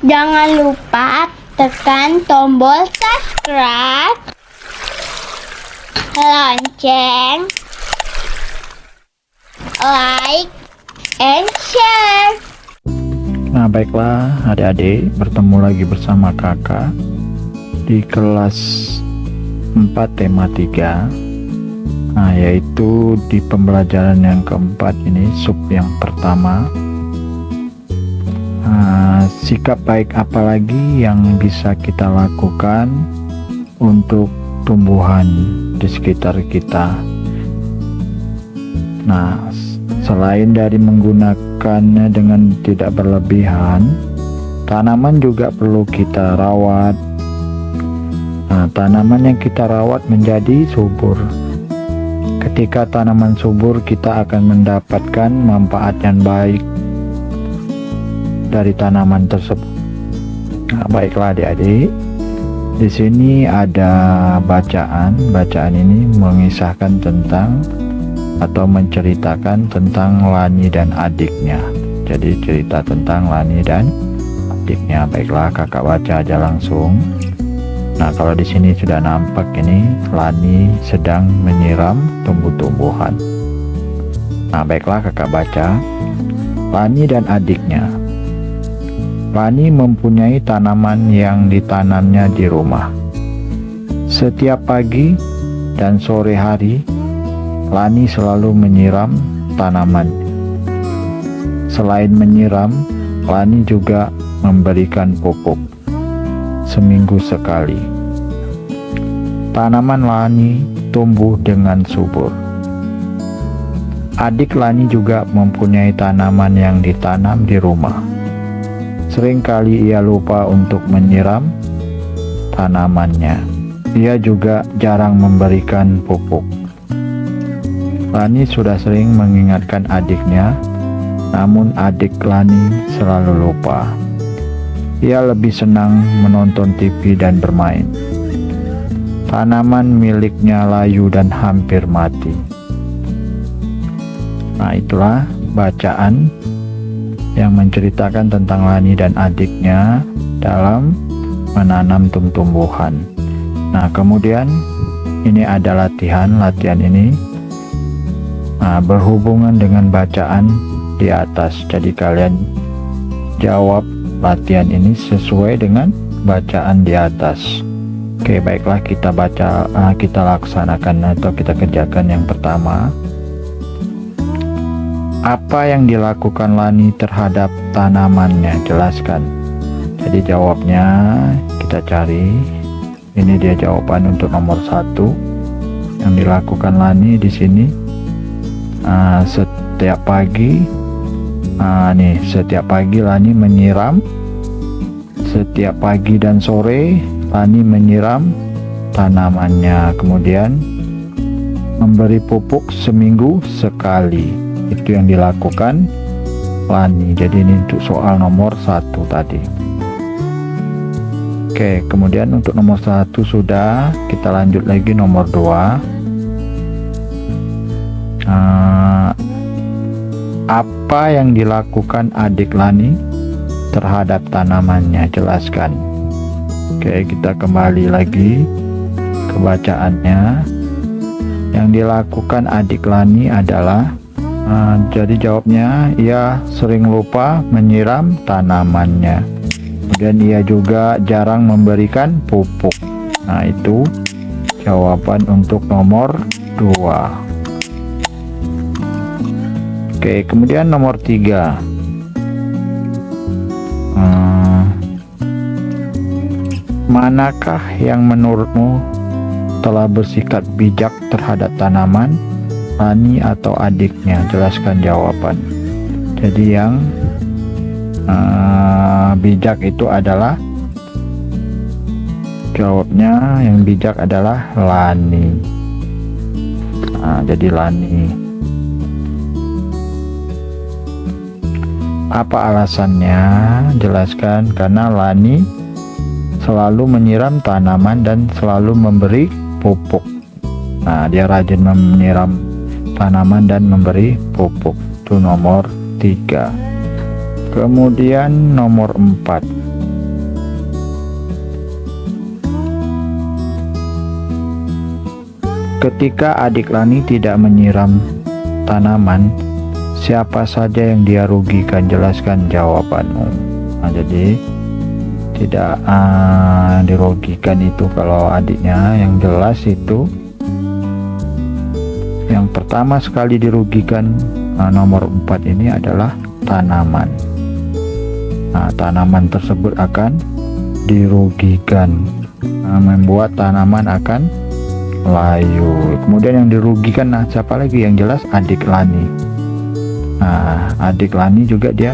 Jangan lupa tekan tombol subscribe, lonceng, like, and share. Nah, baiklah adik-adik, bertemu lagi bersama kakak di kelas 4 tema 3. Nah, yaitu di pembelajaran yang keempat ini, sub yang pertama. Sikap baik apa lagi yang bisa kita lakukan untuk tumbuhan di sekitar kita? Nah, selain dari menggunakannya dengan tidak berlebihan, tanaman juga perlu kita rawat. Nah, tanaman yang kita rawat menjadi subur. Ketika tanaman subur, kita akan mendapatkan manfaat yang baik dari tanaman tersebut. Nah, baiklah adik-adik, di sini ada bacaan. Bacaan ini mengisahkan tentang atau menceritakan tentang Lani dan adiknya. Jadi cerita tentang Lani dan adiknya. Baiklah, kakak baca aja langsung. Nah, kalau di sini sudah nampak ini Lani sedang menyiram tumbuh-tumbuhan. Nah, baiklah kakak baca. Lani dan adiknya. Lani mempunyai tanaman yang ditanamnya di rumah. Setiap pagi dan sore hari, Lani selalu menyiram tanaman. Selain menyiram, Lani juga memberikan pupuk seminggu sekali. Tanaman Lani tumbuh dengan subur. Adik Lani juga mempunyai tanaman yang ditanam di rumah. Seringkali ia lupa untuk menyiram tanamannya. Ia juga jarang memberikan pupuk. Lani sudah sering mengingatkan adiknya, namun adik Lani selalu lupa. Ia lebih senang menonton TV dan bermain. Tanaman miliknya layu dan hampir mati. Nah, itulah bacaan yang menceritakan tentang Lani dan adiknya dalam menanam tumbuhan. Nah, kemudian ini ada latihan. Latihan ini berhubungan dengan bacaan di atas. Jadi kalian jawab latihan ini sesuai dengan bacaan di atas. Oke, baiklah kita laksanakan atau kita kerjakan yang pertama. Apa yang dilakukan Lani terhadap tanamannya? Jelaskan. Jadi jawabnya kita cari. Ini dia jawaban untuk nomor 1. Yang dilakukan Lani di sini setiap pagi. Setiap pagi Lani menyiram. Setiap pagi dan sore Lani menyiram tanamannya. Kemudian memberi pupuk seminggu sekali. Itu yang dilakukan Lani. Jadi ini untuk soal nomor 1 tadi. Oke, kemudian untuk nomor 1 sudah. Kita lanjut lagi nomor 2. Apa yang dilakukan adik Lani terhadap tanamannya? Jelaskan. Oke, kita kembali lagi ke bacaannya. Yang dilakukan adik Lani adalah jadi jawabnya, ia sering lupa menyiram tanamannya. Kemudian ia juga jarang memberikan pupuk. Nah, itu jawaban untuk nomor 2. Oke, kemudian nomor 3. Manakah yang menurutmu telah bersikap bijak terhadap tanaman, Lani atau adiknya? Jelaskan jawaban. Jadi yang bijak itu adalah, jawabnya yang bijak adalah Lani. Jadi Lani. Apa alasannya? Jelaskan. Karena Lani selalu menyiram tanaman dan selalu memberi pupuk. Nah, dia rajin menyiram tanaman dan memberi pupuk. Itu nomor 3. Kemudian nomor 4. ketika adik Lani tidak menyiram tanaman, siapa saja yang dia rugikan? Jelaskan jawabanmu. Nah, jadi tidak dirugikan itu kalau adiknya. Yang jelas itu yang pertama sekali dirugikan, nomor 4 ini adalah tanaman. Nah, tanaman tersebut akan dirugikan, membuat tanaman akan layu. Kemudian yang dirugikan, siapa lagi? Yang jelas adik Lani. Nah, adik Lani juga dia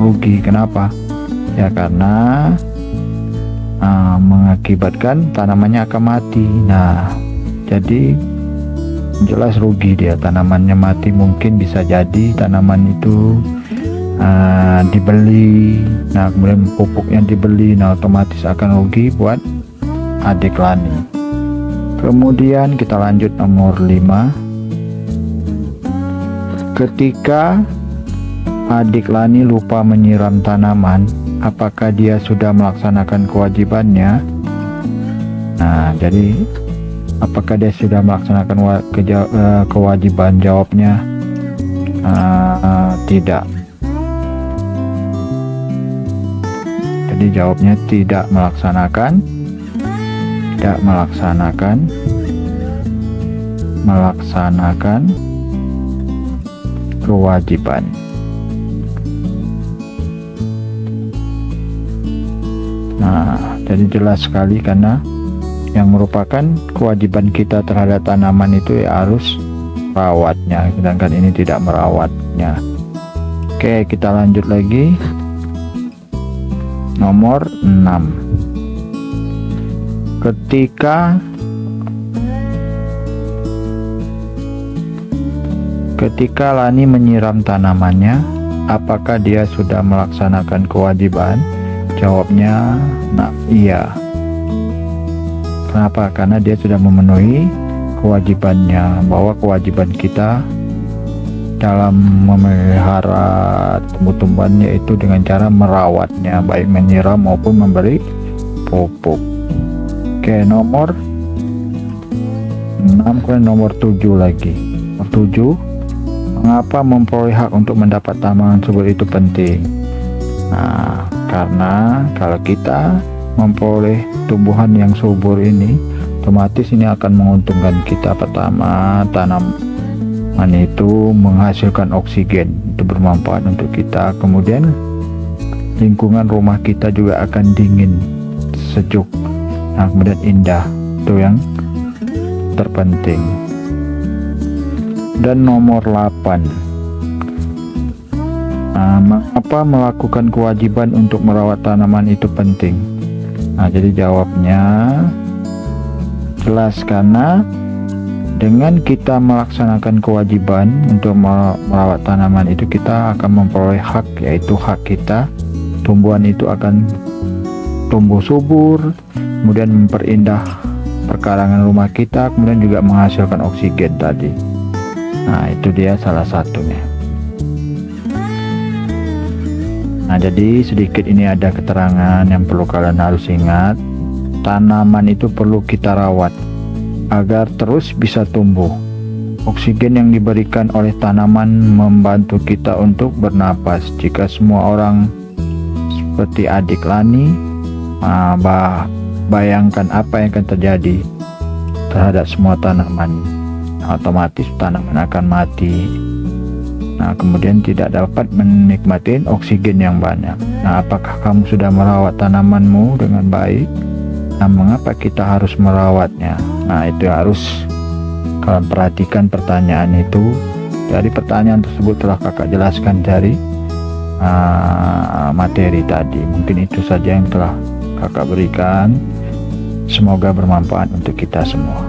rugi. Kenapa? Ya karena mengakibatkan tanamannya akan mati. Nah, jadi jelas rugi dia, tanamannya mati. Mungkin bisa jadi tanaman itu dibeli, nah kemudian pupuknya dibeli, nah otomatis akan rugi buat adik Lani. Kemudian kita lanjut nomor 5. Ketika adik Lani lupa menyiram tanaman, apakah dia sudah melaksanakan kewajibannya? Nah, jadi apakah dia sudah melaksanakan kewajiban? Jawabnya tidak. Jadi jawabnya tidak melaksanakan kewajiban. Nah, jadi jelas sekali karena yang merupakan kewajiban kita terhadap tanaman itu ya harus merawatnya, sedangkan ini tidak merawatnya. Oke, kita lanjut lagi. Nomor 6. Ketika Lani menyiram tanamannya, apakah dia sudah melaksanakan kewajiban? Jawabnya iya. Kenapa? Karena dia sudah memenuhi kewajibannya, bahwa kewajiban kita dalam memelihara tumbuh-tumbuhan yaitu dengan cara merawatnya, baik menyiram maupun memberi pupuk. Oke, nomor 6, kemudian nomor 7 lagi. Nomor 7, mengapa memperoleh hak untuk mendapat tanaman subur itu penting? Nah, karena kalau kita memperoleh tumbuhan yang subur ini, otomatis ini akan menguntungkan kita. Pertama, tanaman itu menghasilkan oksigen, itu bermanfaat untuk kita. Kemudian lingkungan rumah kita juga akan dingin, sejuk, nah kemudian indah, itu yang terpenting. Dan nomor 8, mengapa melakukan kewajiban untuk merawat tanaman itu penting? Nah, jadi jawabnya jelas, karena dengan kita melaksanakan kewajiban untuk merawat tanaman itu, kita akan memperoleh hak, yaitu hak kita. Tumbuhan itu akan tumbuh subur, kemudian memperindah perkarangan rumah kita, kemudian juga menghasilkan oksigen tadi. Nah, itu dia salah satunya. Nah, jadi sedikit ini ada keterangan yang perlu kalian harus ingat. Tanaman itu perlu kita rawat agar terus bisa tumbuh. Oksigen yang diberikan oleh tanaman membantu kita untuk bernapas. Jika semua orang seperti adik Lani, bayangkan apa yang akan terjadi terhadap semua tanaman. Otomatis tanaman akan mati. Nah, kemudian tidak dapat menikmati oksigen yang banyak. Nah, apakah kamu sudah merawat tanamanmu dengan baik? Nah, mengapa kita harus merawatnya? Nah, itu harus kalian perhatikan pertanyaan itu. Dari pertanyaan tersebut telah kakak jelaskan dari materi tadi. Mungkin itu saja yang telah kakak berikan. Semoga bermanfaat untuk kita semua.